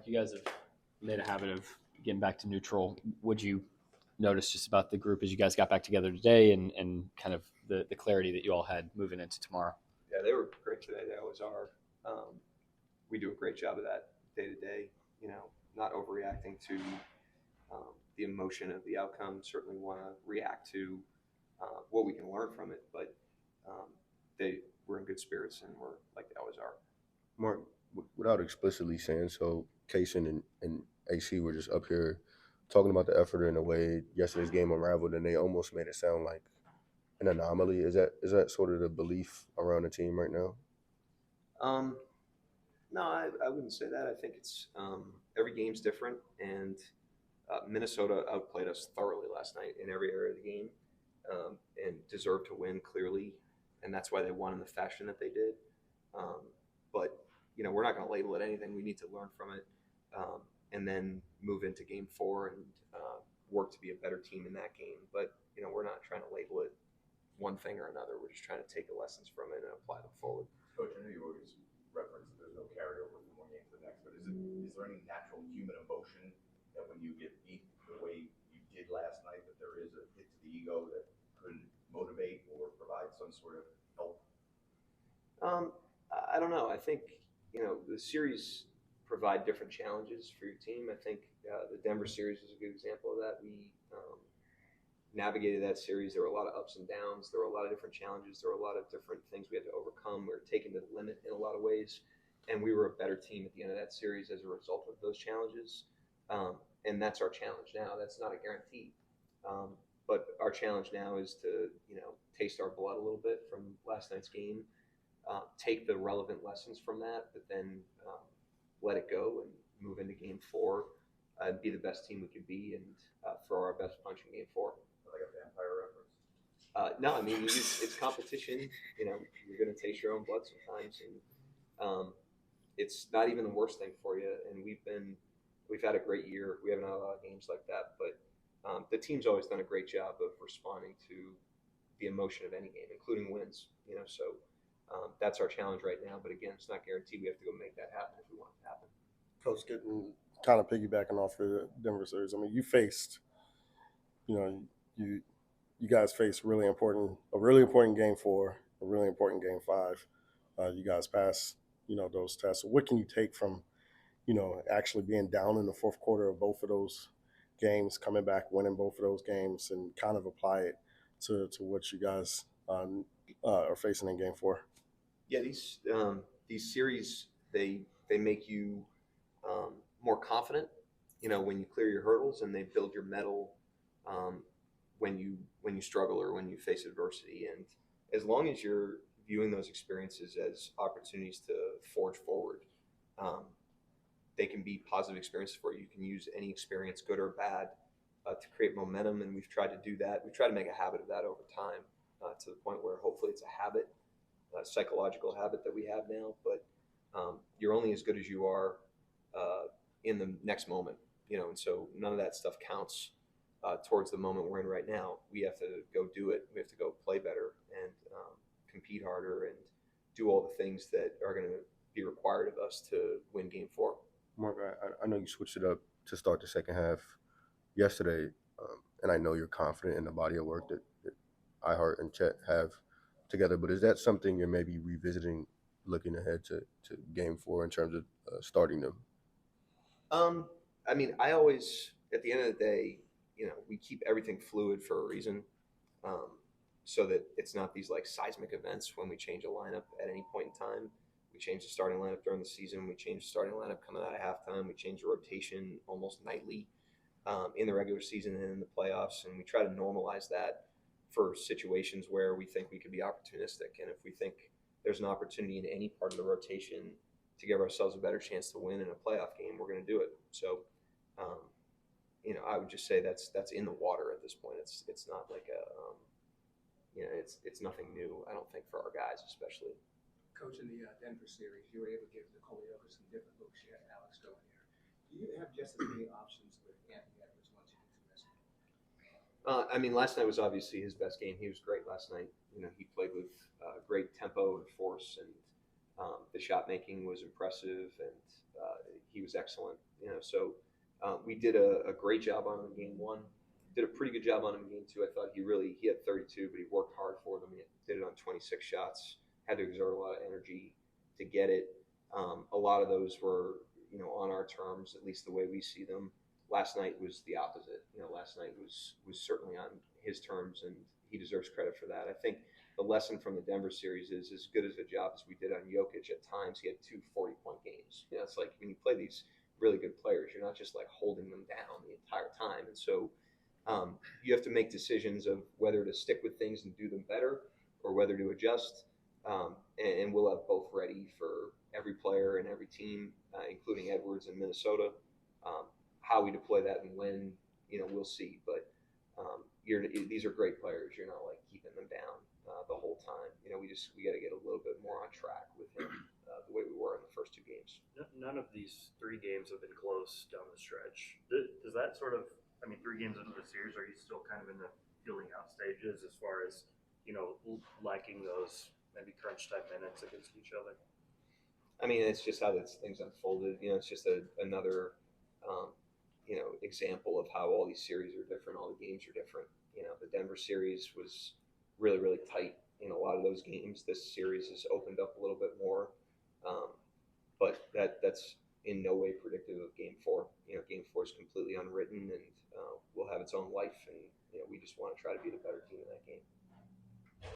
Mark, you guys have made a habit of getting back to neutral. Would you notice just about the group as you guys got back together today and kind of the clarity that you all had moving into tomorrow? Yeah, they were great today. That was we do a great job of that day to day, not overreacting to the emotion of the outcome. Certainly want to react to what we can learn from it, but they were in good spirits and we're like they always are. Mark, without explicitly saying so, Kaysen and AC were just up here talking about the effort in a way yesterday's game unraveled, and they almost made it sound like an anomaly. Is that sort of the belief around the team right now? No, I wouldn't say that. I think it's every game's different, and Minnesota outplayed us thoroughly last night in every area of the game, and deserved to win clearly, and that's why they won in the fashion that they did. But we're not going to label it anything. We need to learn from it, and then move into Game 4 and work to be a better team in that game. But we're not trying to label it one thing or another. We're just trying to take the lessons from it and apply them forward. Coach, I know you always reference that there's no carryover from one game to the next, but is there any natural human emotion that when you get beat the way you did last night, that there is a hit to the ego that could motivate or provide some sort of help? I don't know. I think the series provide different challenges for your team. I think the Denver series is a good example of that. We navigated that series. There were a lot of ups and downs. There were a lot of different challenges. There were a lot of different things we had to overcome. We were taken to the limit in a lot of ways, and we were a better team at the end of that series as a result of those challenges. And that's our challenge now. That's not a guarantee. But our challenge now is to, taste our blood a little bit from last night's game, take the relevant lessons from that, but then let it go and move into Game 4, be the best team we could be, and throw our best punch in Game 4. Like a vampire reference? No, I mean, it's competition. You're going to taste your own blood sometimes, and it's not even the worst thing for you. And we've had a great year. We haven't had a lot of games like that, but the team's always done a great job of responding to the emotion of any game, including wins. So that's our challenge right now. But again, it's not guaranteed. We have to go make that happen if we want it to happen. Coach, getting kind of piggybacking off the Denver series. I mean, you faced, you guys faced a really important Game 4, a really important Game 5. You guys passed, those tests. So what can you take from, actually being down in the fourth quarter of both of those games, coming back, winning both of those games, and kind of apply it to what you guys are facing in Game 4? Yeah, these series they make you more confident. When you clear your hurdles, and they build your mettle when you struggle or when you face adversity. And as long as you're viewing those experiences as opportunities to forge forward, they can be positive experiences for you. You can use any experience, good or bad, to create momentum, and we've tried to do that. We've tried to make a habit of that over time, to the point where hopefully it's a habit, a psychological habit that we have now. But you're only as good as you are in the next moment, and so none of that stuff counts towards the moment we're in right now. We have to go do it. We have to go play better and compete harder and do all the things that are going to be required of us to win Game 4. Mark, I know you switched it up to start the second half yesterday, and I know you're confident in the body of work that iHeart and Chet have together, but is that something you're maybe revisiting looking ahead to Game 4 in terms of starting them? I mean, I always, at the end of the day, we keep everything fluid for a reason, so that it's not these like seismic events when we change a lineup at any point in time. We change the starting lineup during the season. We change the starting lineup coming out of halftime. We change the rotation almost nightly in the regular season and in the playoffs, and we try to normalize that for situations where we think we could be opportunistic. And if we think there's an opportunity in any part of the rotation to give ourselves a better chance to win in a playoff game, we're going to do it. So, I would just say that's in the water at this point. It's not like it's nothing new, I don't think, for our guys especially. Coach, in the Denver series, you were able to give Nicole Jokic some different looks. You had Alex go in there. Do you have just as many options with Anthony Edwards once you get to this game? I mean, last night was obviously his best game. He was great last night. He played with great tempo and force, and the shot making was impressive, and he was excellent. So we did a great job on him in game one. Did a pretty good job on him in game two. I thought he had 32, but he worked hard for them. He did it on 26 shots. Had to exert a lot of energy to get it. A lot of those were on our terms, at least the way we see them. Last night was the opposite. Last night was certainly on his terms, and he deserves credit for that. I think the lesson from the Denver series is as good as a job as we did on Jokic. At times, he had two 40-point games. It's like when you play these really good players, you're not just like holding them down the entire time, and so you have to make decisions of whether to stick with things and do them better or whether to adjust. And we'll have both ready for every player and every team, including Edwards in Minnesota. How we deploy that and when, we'll see. But these are great players. You're not like keeping them down the whole time. We got to get a little bit more on track with him the way we were in the first two games. None of these 3 games have been close down the stretch. Does that sort of, 3 games into the series, are you still kind of in the feeling out stages as far as, liking those maybe crunch time minutes against each other? It's just how things unfolded. It's just another, example of how all these series are different. All the games are different. The Denver series was really, really tight in a lot of those games. This series has opened up a little bit more, but that's in no way predictive of Game 4. Game 4 is completely unwritten and will have its own life, and we just want to try to be the better team in that game.